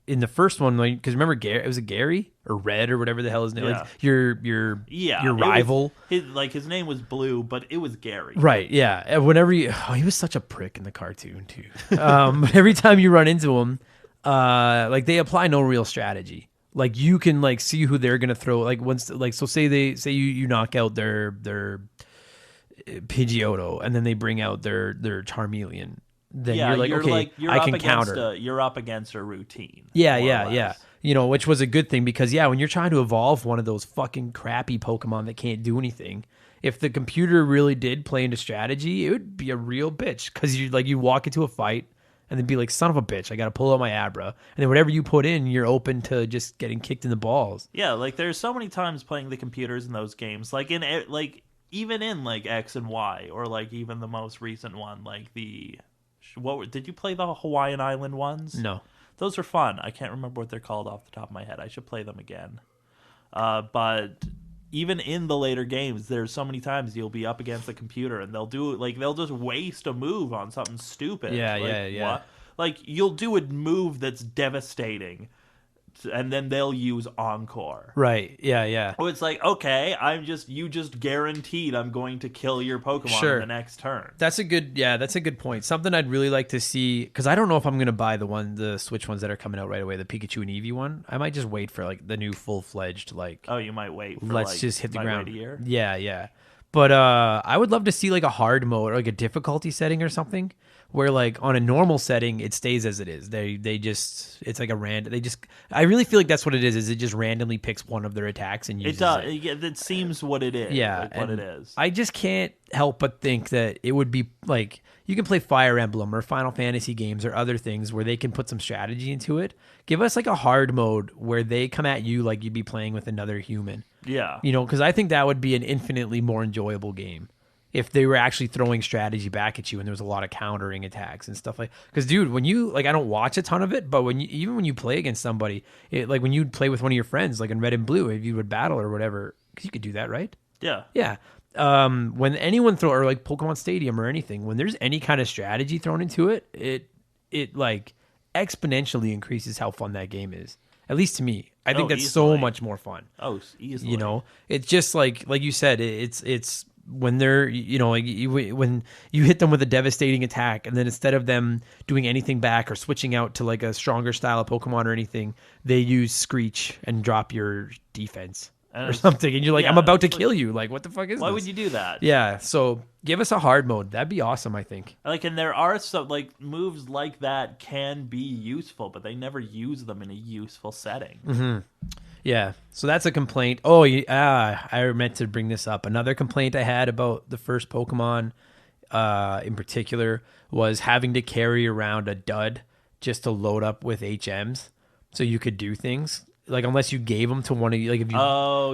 In the first one, because remember, it was a Gary or Red or whatever the hell his name. Yeah. Your rival. His name was Blue, but it was Gary. Right. Yeah. And whenever he was such a prick in the cartoon too. But every time you run into him, like they apply no real strategy. Like you can like see who they're gonna throw. Like once, like so, say you knock out their Pidgeotto, and then they bring out their Charmeleon. Then you're like, okay, I can counter. You're up against a routine. Yeah. You know, which was a good thing because when you're trying to evolve one of those fucking crappy Pokemon that can't do anything, if the computer really did play into strategy, it would be a real bitch because you walk into a fight. And then be like, son of a bitch, I got to pull out my Abra. And then whatever you put in, you're open to just getting kicked in the balls. Yeah, like there's so many times playing the computers in those games. Like even in like X and Y, or like even the most recent one, like did you play the Hawaiian Island ones? No. Those are fun. I can't remember what they're called off the top of my head. I should play them again. But even in the later games, there's so many times you'll be up against the computer and they'll just waste a move on something stupid. Yeah. What? Like you'll do a move that's devastating, and then they'll use Encore. Right. Yeah. Oh, it's like, okay, you just guaranteed I'm going to kill your Pokemon in the next turn. That's a good point. Something I'd really like to see, because I don't know if I'm going to buy the Switch ones that are coming out right away, the Pikachu and Eevee one. I might just wait for like the new full-fledged like. Oh, you might wait for let's just hit the ground. Wait a year? Yeah. But I would love to see like a hard mode or like a difficulty setting or something where like on a normal setting it stays as it is. They just, it's like a random. I really feel like that's what it is it just randomly picks one of their attacks and uses it. Does. Yeah, that seems what it is. Yeah, like what it is. I just can't help but think that it would be like you can play Fire Emblem or Final Fantasy games or other things where they can put some strategy into it. Give us like a hard mode where they come at you like you'd be playing with another human. Yeah. You know, because I think that would be an infinitely more enjoyable game if they were actually throwing strategy back at you and there was a lot of countering attacks and stuff like. Because dude, when you like, I don't watch a ton of it, but even when you play against somebody, like when you'd play with one of your friends, like in Red and Blue, if you would battle or whatever, because you could do that, right? Yeah. When anyone or like Pokemon Stadium or anything, when there's any kind of strategy thrown into it, it like exponentially increases how fun that game is. At least to me, I think that's so much more fun. Oh, easily. You know, it's just like you said, it's when they're, you know, like when you hit them with a devastating attack, and then instead of them doing anything back or switching out to like a stronger style of Pokemon or anything, they use Screech and drop your defense or something, and you're like, I'm about to kill you. Like, what the fuck is this? Why would you do that? Yeah, so give us a hard mode. That'd be awesome, I think. Like, and there are some like moves like that can be useful, but they never use them in a useful setting. Mm-hmm. Yeah, so that's a complaint. Oh, I meant to bring this up. Another complaint I had about the first Pokemon, in particular, was having to carry around a dud just to load up with HMs, so you could do things. Like, unless you gave them to one of you, like if you,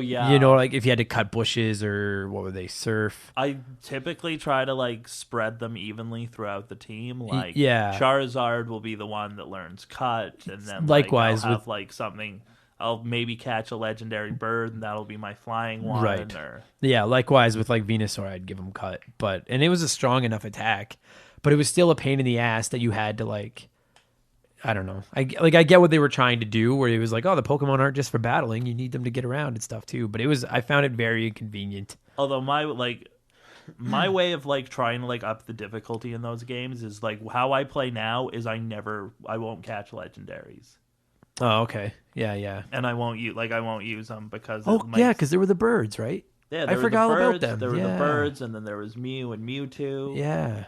you know, like if you had to cut bushes or what would they surf? I typically try to like spread them evenly throughout the team. Like, yeah, Charizard will be the one that learns cut, and then likewise I'll have like something. I'll maybe catch a legendary bird, and that'll be my flying one. Right. Yeah, likewise with like Venusaur, I'd give him cut, and it was a strong enough attack, but it was still a pain in the ass that you had to like. I don't know. I get what they were trying to do, where it was like, oh, the Pokemon aren't just for battling; you need them to get around and stuff too. But I found it very inconvenient. Although my way of like trying to like up the difficulty in those games is like how I play now is I won't catch legendaries. Oh, okay. Yeah. And I won't use them because because there were the birds, right? Yeah, I forgot all about them. There were the birds, and then there was Mew and Mewtwo.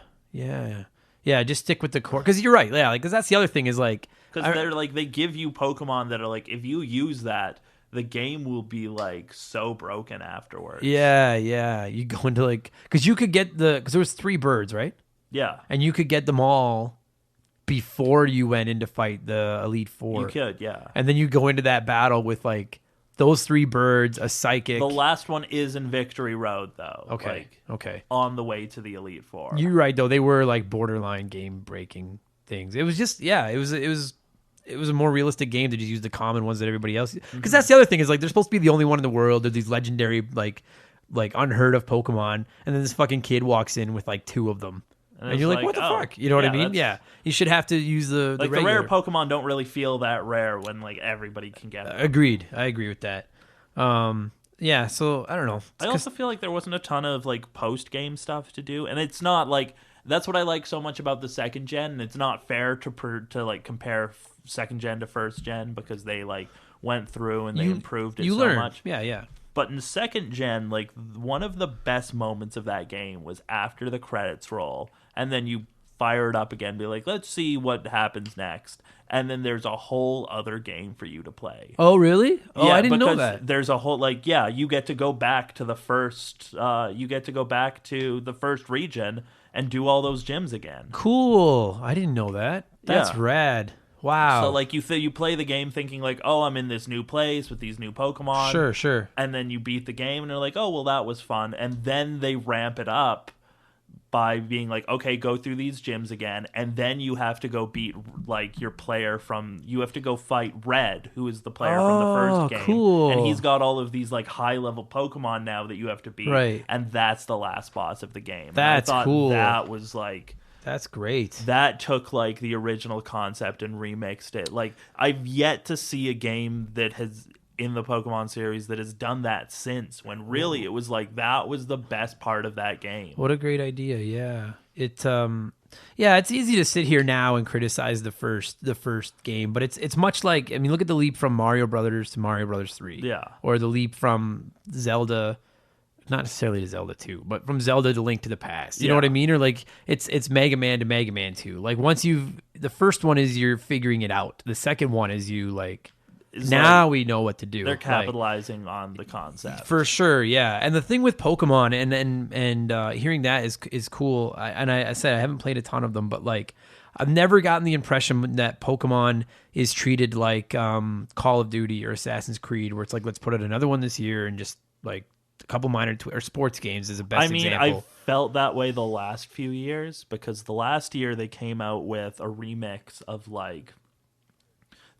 Yeah, just stick with the core. Because you're right. Yeah, because that's the other thing is like... Because they're like, they give you Pokemon that are like, if you use that, the game will be like so broken afterwards. Yeah. You go into like... Because you could get because there was 3 birds, right? Yeah. And you could get them all before you went in to fight the Elite Four. You could, yeah. And then you go into that battle with like those 3 birds, a psychic. The last one is in Victory Road, though. Okay. On the way to the Elite Four. You're right, though. They were like borderline game-breaking things. It was just, it was a more realistic game to just use the common ones that everybody else. Because that's the other thing is like they're supposed to be the only one in the world. They're these legendary like unheard of Pokemon, and then this fucking kid walks in with like 2 of them. And you're like, what the fuck? You know what I mean? Yeah. You should have to use the like the rare Pokemon don't really feel that rare when like everybody can get them. Agreed. I agree with that. So I don't know. I also feel like there wasn't a ton of like post-game stuff to do. And it's not like That's what I like so much about the second gen. And it's not fair to like compare second gen to first gen because they like went through and they improved it so much. Yeah. But in second gen, like one of the best moments of that game was after the credits roll, and then you fire it up again, be like, let's see what happens next. And then there's a whole other game for you to play. Oh, really? Oh, Yeah, I didn't know because that. there's a whole you get to go back to the first region and do all those gyms again. Cool. I didn't know that. That's Yeah. rad. Wow. So like you play the game thinking like, oh, I'm in this new place with these new Pokemon. Sure. And then you beat the game and they're like, oh, well, that was fun. And then they ramp it up by being like, okay, go through these gyms again, and then you have to go beat like you have to go fight Red, who is the player from the first game. Cool. And he's got all of these like high level Pokemon now that you have to beat. Right. And that's the last boss of the game. That's and I thought cool. That was like That's great. that took like the original concept and remixed it. Like I've yet to see a game that has in the Pokemon series that has done that since, when really it was like that was the best part of that game. What a great idea. Yeah. It's easy to sit here now and criticize the first game, but it's much like, I mean, look at the leap from Mario Brothers to Mario Brothers 3. Yeah. Or the leap from Zelda, not necessarily to Zelda 2, but from Zelda to Link to the Past. You know what I mean? Or like it's Mega Man to Mega Man 2. Like the first one is you're figuring it out. The second one is you like, now we know what to do. They're capitalizing on the concept for sure, yeah. And the thing with Pokemon and hearing that is cool. I said I haven't played a ton of them, but like I've never gotten the impression that Pokemon is treated like Call of Duty or Assassin's Creed, where it's like, let's put out another one this year, and just like a couple minor or sports games is the best example. I felt that way the last few years, because the last year they came out with a remix of like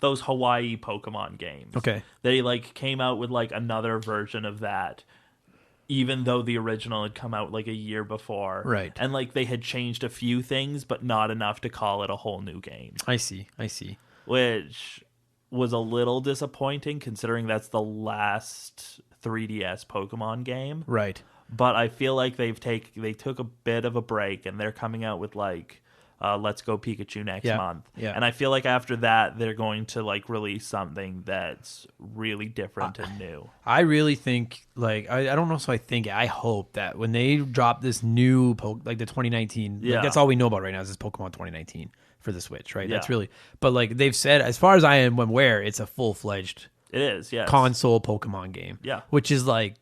those Hawaii Pokemon games. Okay. They like came out with like another version of that, even though the original had come out like a year before. Right. And like they had changed a few things, but not enough to call it a whole new game. I see. Which was a little disappointing considering that's the last 3DS Pokemon game. Right. But I feel like they took a bit of a break, and they're coming out with like Let's Go Pikachu next month. Yeah. And I feel like after that, they're going to like release something that's really different and new. I really think, like, I don't know, so I hope that when they drop this new, like the 2019, like, that's all we know about right now is this Pokemon 2019 for the Switch, right? Yeah. That's really, but like they've said, as far as I am aware, it's a full-fledged It is, yes. console Pokemon game. Yeah. Which is like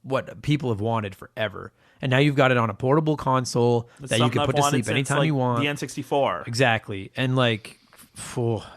what people have wanted forever. And now you've got it on a portable console that you can put to sleep anytime you want. The N64. Exactly. And like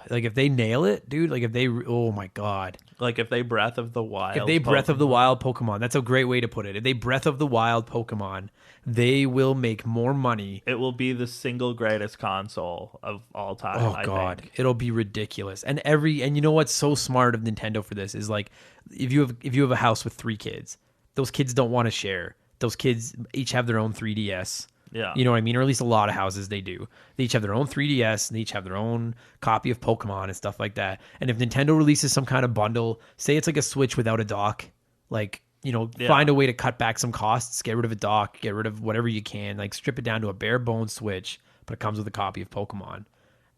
if they nail it, dude, like oh my God. Like if they Breath of the Wild. If they Breath of the Wild Pokemon, that's a great way to put it. If they Breath of the Wild Pokemon, they will make more money. It will be the single greatest console of all time. Oh God, it'll be ridiculous. And you know what's so smart of Nintendo for this is like, if you have a house with 3 kids, those kids don't want to share. Those kids each have their own 3DS. Yeah. You know what I mean? Or at least a lot of houses they do. They each have their own 3DS, and they each have their own copy of Pokemon and stuff like that. And if Nintendo releases some kind of bundle, say it's like a Switch without a dock, like, you know, find a way to cut back some costs, get rid of a dock, get rid of whatever you can, like strip it down to a bare bones Switch, but it comes with a copy of Pokemon.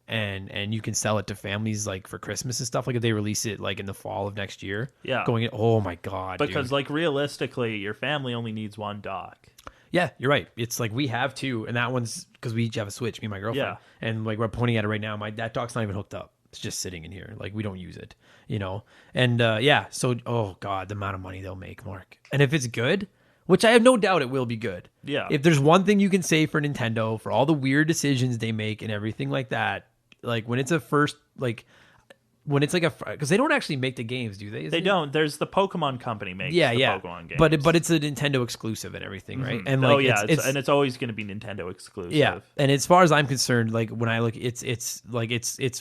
And you can sell it to families like for Christmas and stuff, like if they release it like in the fall of next year. Yeah. Oh my God. Because dude. like realistically, your family only needs one dock. Yeah, you're right. It's like we have 2, and that one's because we each have a Switch, me and my girlfriend. Yeah. And like we're pointing at it right now. That dock's not even hooked up. It's just sitting in here. Like we don't use it, you know? And so, oh God, the amount of money they'll make, Mark. And if it's good, which I have no doubt it will be good. Yeah. If there's one thing you can say for Nintendo, for all the weird decisions they make and everything like that, like when it's a first, like when it's like because they don't actually make the games, do they? They don't. There's the Pokemon company makes the Pokemon games. But it's a Nintendo exclusive and everything, right? And like, it's always going to be Nintendo exclusive. Yeah, and as far as I'm concerned, like when I look, it's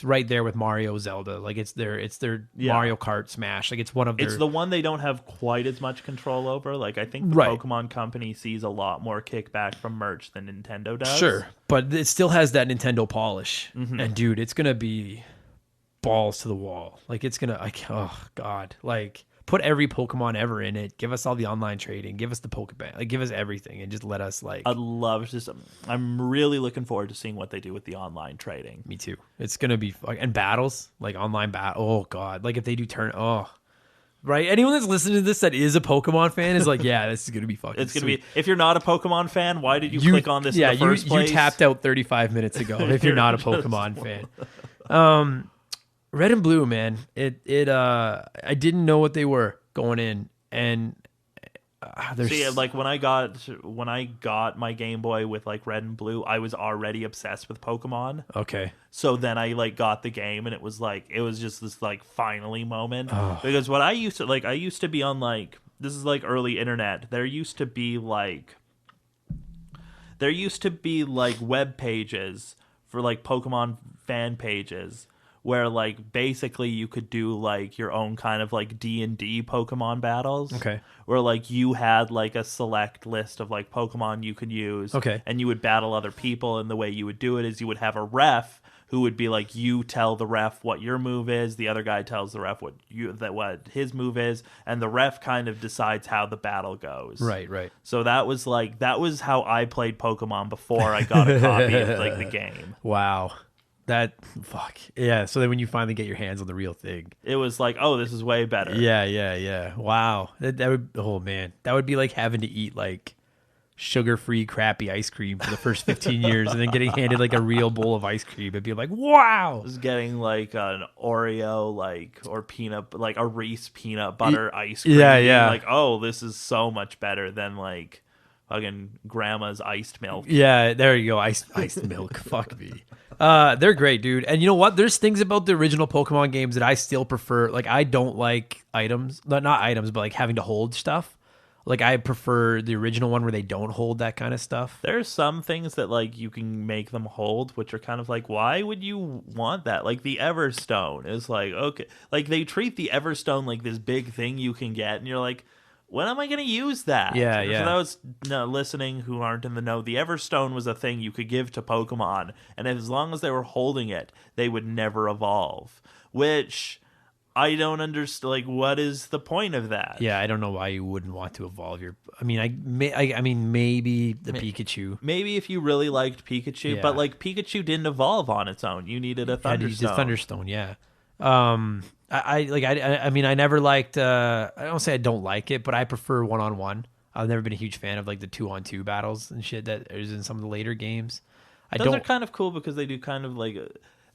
right there with Mario, Zelda. Like it's their Mario Kart, Smash. Like it's one of their. It's the one they don't have quite as much control over. Like I think the Pokemon company sees a lot more kickback from merch than Nintendo does. Sure, but it still has that Nintendo polish. And dude, it's gonna be balls to the wall. Like it's gonna, like, oh God, like put every Pokemon ever in it. Give us all the online trading. Give us the Pokemon. Like, give us everything, and just let us like. I'd love to. I'm really looking forward to seeing what they do with the online trading. Me too. It's gonna be and battles, like online battle. Oh god, like if they do right. Anyone that's listening to this that is a Pokemon fan is like, yeah, this is gonna be fucking. It's gonna sweet. be. If you're not a Pokemon fan, why did you click on this? in the first place? You tapped out 35 minutes ago. If you're not a Pokemon fan, Red and Blue, man. I didn't know what they were going in, and like when I got my Game Boy with like Red and Blue, I was already obsessed with Pokemon. Okay. So then I like got the game, and it was just this like finally moment. Because what I used to be on like, this is like early internet. There used to be like web pages for like Pokemon fan pages, where like basically you could do like your own kind of like D&D Pokemon battles. Okay. Where like you had like a select list of like Pokemon you could use. Okay. And you would battle other people, and the way you would do it is you would have a ref who would be like, you tell the ref what your move is, the other guy tells the ref what his move is, and the ref kind of decides how the battle goes. Right. So that was how I played Pokemon before I got a copy of like the game. Wow. Yeah. So then when you finally get your hands on the real thing, it was like, oh, this is way better. Yeah. Wow. That would. Oh man, that would be like having to eat like sugar-free crappy ice cream for the first 15 years, and then getting handed like a real bowl of ice cream. It'd be like, wow. Just getting like an Oreo or peanut, like a Reese peanut butter ice cream. Yeah. Like, oh, this is so much better than like fucking grandma's iced milk. Yeah, there you go. Iced milk. Fuck me. They're great, dude. And you know what? There's things about the original Pokemon games that I still prefer. Like, I don't like items, not items, but like having to hold stuff. Like, I prefer the original one where they don't hold that kind of stuff. There's some things that like you can make them hold, which are kind of like, why would you want that? Like the Everstone is like, okay, like they treat the Everstone like this big thing you can get, and you're like, when am I going to use that? Yeah. For those listening who aren't in the know, the Everstone was a thing you could give to Pokemon, and as long as they were holding it, they would never evolve, which I don't understand. Like, what is the point of that? Yeah, I don't know why you wouldn't want to evolve your. I mean, maybe the Pikachu. Maybe if you really liked Pikachu, Yeah. but like Pikachu didn't evolve on its own. You needed a Thunderstone. Thunderstone, yeah. I mean, I never liked. I don't say I don't like it, but I prefer 1-on-1. I've never been a huge fan of like the 2-on-2 battles and shit that is in some of the later games. Those are kind of cool because they do kind of like.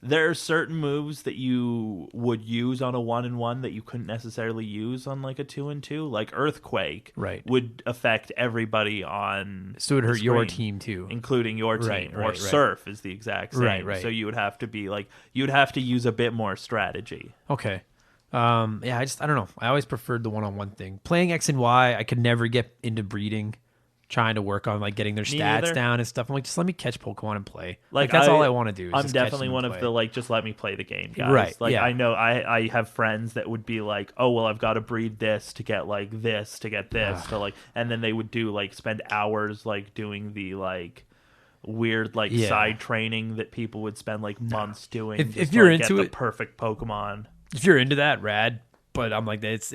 There are certain moves that you would use on a 1-on-1 that you couldn't necessarily use on like a 2-on-2. Like Earthquake would affect everybody on. So it would hurt screen, your team too, including your team. Right. Surf is the exact same. Right. So you would have to be like you'd have to use a bit more strategy. Okay. Yeah, I don't know. I always preferred the 1-on-1 thing. Playing X and Y, I could never get into breeding. Trying to work on like getting their stats down and stuff. I'm like, just let me catch Pokemon and play. Like that's all I want to do. I'm definitely one of the like, just let me play the game guys. Right. Like yeah. I know I have friends that would be like, oh well, I've got to breed this to get like this to get this to like, and then they would do like spend hours like doing the like weird like side training that people would spend like months doing. If you're into get it, the perfect Pokemon. If you're into that, rad. But I'm like, it's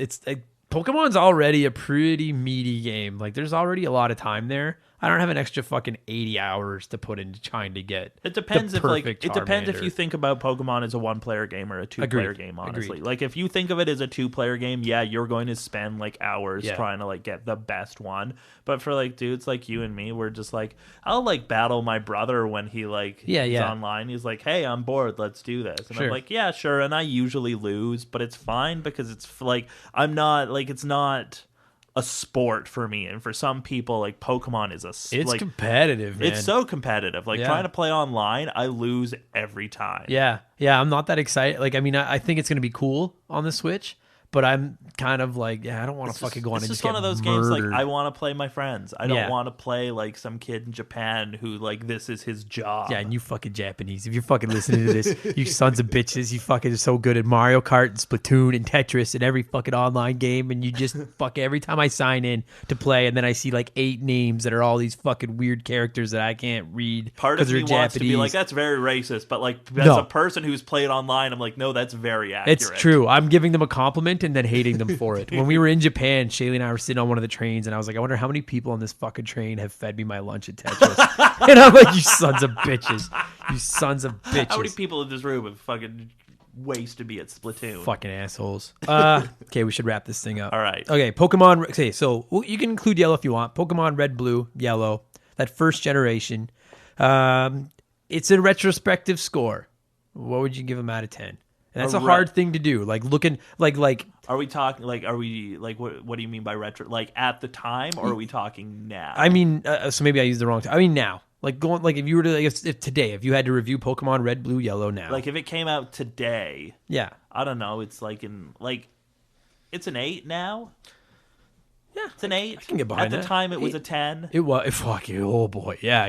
Pokemon's already a pretty meaty game. Like, there's already a lot of time there. I don't have an extra fucking 80 hours to put into trying to get. It depends if like perfect it depends if Charmander. you think about Pokemon as a 1-player game or a 2-player game. Honestly, Agreed. like if you think of it as a 2-player game, yeah, you're going to spend like hours trying to like get the best one. But for like dudes like you and me, we're just like, I'll like battle my brother when he like is online. He's like, hey, I'm bored, let's do this, and I'm like, yeah, sure. And I usually lose, but it's fine because it's like I'm not like it's not a sport for me, and for some people like Pokemon is it's like, competitive, man. It's so competitive. Like trying to play online, I lose every time. Yeah I'm not that excited. Like, I mean, I think it's gonna be cool on the Switch, but I'm kind of like, I don't want to fucking go on and just get one of those murdered. games like I want to play my friends. I don't want to play like some kid in Japan who like this is his job. Yeah, and you fucking Japanese. If you're fucking listening to this, you sons of bitches, you fucking are so good at Mario Kart and Splatoon and Tetris and every fucking online game, and you just fuck every time I sign in to play, and then I see like 8 names that are all these fucking weird characters that I can't read. Part of me Japanese. wants to be like, that's very racist, but like as a person who's played online, I'm like, no, that's very accurate. It's true. I'm giving them a compliment it and then hating them for it. When we were in Japan, Shaylee and I were sitting on one of the trains, and I was like, I wonder how many people on this fucking train have fed me my lunch at Tetris. And I'm like, you sons of bitches. You sons of bitches. How many people in this room have fucking wasted me at Splatoon? Fucking assholes. Okay, we should wrap this thing up. All right. Okay, Pokemon. Okay, so you can include yellow if you want. Pokemon Red, Blue, Yellow. That first generation. It's a retrospective score. What would you give them out of 10? And that's a hard thing to do. Like looking like. Are we talking like? Are we like? What do you mean by retro? Like at the time, or are we talking now? I mean, so maybe I used the wrong time. I mean now. Like going like if you were to if today, if you had to review Pokemon Red, Blue, Yellow now. Like if it came out today. Yeah. I don't know. It's like it's an 8 now. Yeah, it's an 8. I can get behind that. At the time, it was a a 10. It was fucking. Oh boy. Yeah.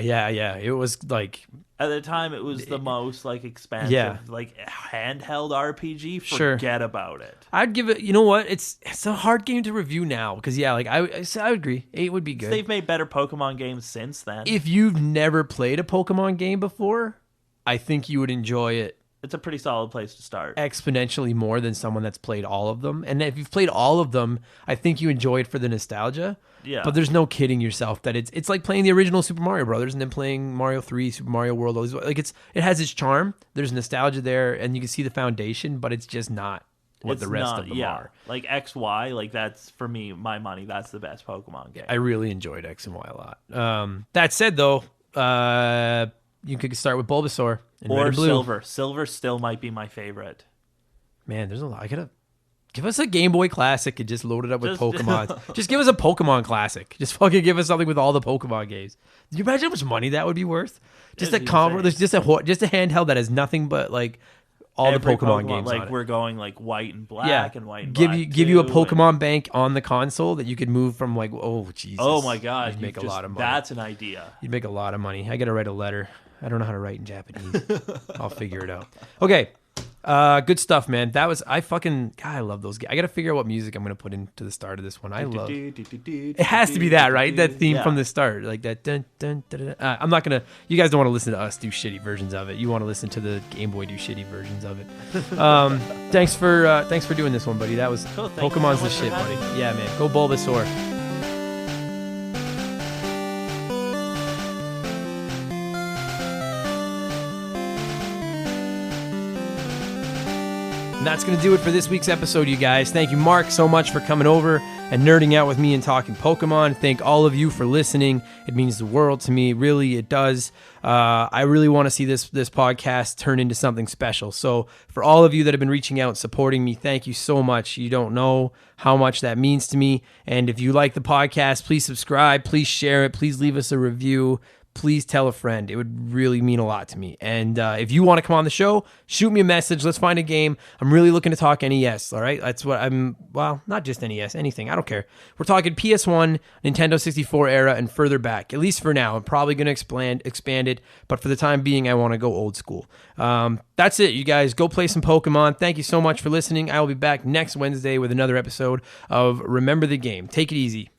It was like. At the time, it was the most like expensive, like handheld RPG. Forget about it. I'd give it. You know what? It's a hard game to review now because like I would agree. 8 would be good. They've made better Pokemon games since then. If you've never played a Pokemon game before, I think you would enjoy it. It's a pretty solid place to start. Exponentially more than someone that's played all of them. And if you've played all of them, I think you enjoy it for the nostalgia. Yeah. But there's no kidding yourself that it's like playing the original Super Mario Brothers and then playing Mario 3, Super Mario World. All these, like it has its charm. There's nostalgia there, and you can see the foundation, but it's just not what the rest of them are. Like XY, like that's for me, my money. That's the best Pokemon game. I really enjoyed X and Y a lot. That said, though, you could start with Bulbasaur and Red or and Blue. Silver. Silver still might be my favorite. Man, there's a lot. I gotta give us a Game Boy Classic and just load it up with Pokemon. Just give us a Pokemon Classic. Just fucking give us something with all the Pokemon games. Do you imagine how much money that would be worth? Just That'd a be combo. insane. There's just a handheld that has nothing but like all Every the Pokemon games like on it. we're going like white and black and white and give black. you a too, Pokemon bank on the console that you could move from like Jesus. Oh my god, You'd make a lot of money. That's an idea. You'd make a lot of money. I gotta write a letter. I don't know how to write in Japanese. I'll figure it out. Okay. Good stuff, man. That was God, I love those games. I gotta figure out what music I'm gonna put into the start of this one. I love it. Has to be that, right? That theme from the start, like that. Dun, dun, dun, dun, dun. I'm not gonna. You guys don't want to listen to us do shitty versions of it. You want to listen to the Game Boy do shitty versions of it. Thanks for doing this one, buddy. That was Cool, thank you Pokemon's so the much for shit, buddy. having me. Yeah, man. Go Bulbasaur. And that's going to do it for this week's episode, you guys. Thank you, Mark, so much for coming over and nerding out with me and talking Pokemon. Thank all of you for listening. It means the world to me. Really, it does. I really want to see this podcast turn into something special. So for all of you that have been reaching out and supporting me, thank you so much. You don't know how much that means to me. And if you like the podcast, please subscribe. Please share it. Please leave us a review. Please tell a friend. It would really mean a lot to me. And if you want to come on the show, shoot me a message. Let's find a game. I'm really looking to talk NES, all right? That's what not just NES, anything. I don't care. We're talking PS1, Nintendo 64 era, and further back, at least for now. I'm probably going to expand it, but for the time being, I want to go old school. That's it, you guys. Go play some Pokemon. Thank you so much for listening. I will be back next Wednesday with another episode of Remember the Game. Take it easy.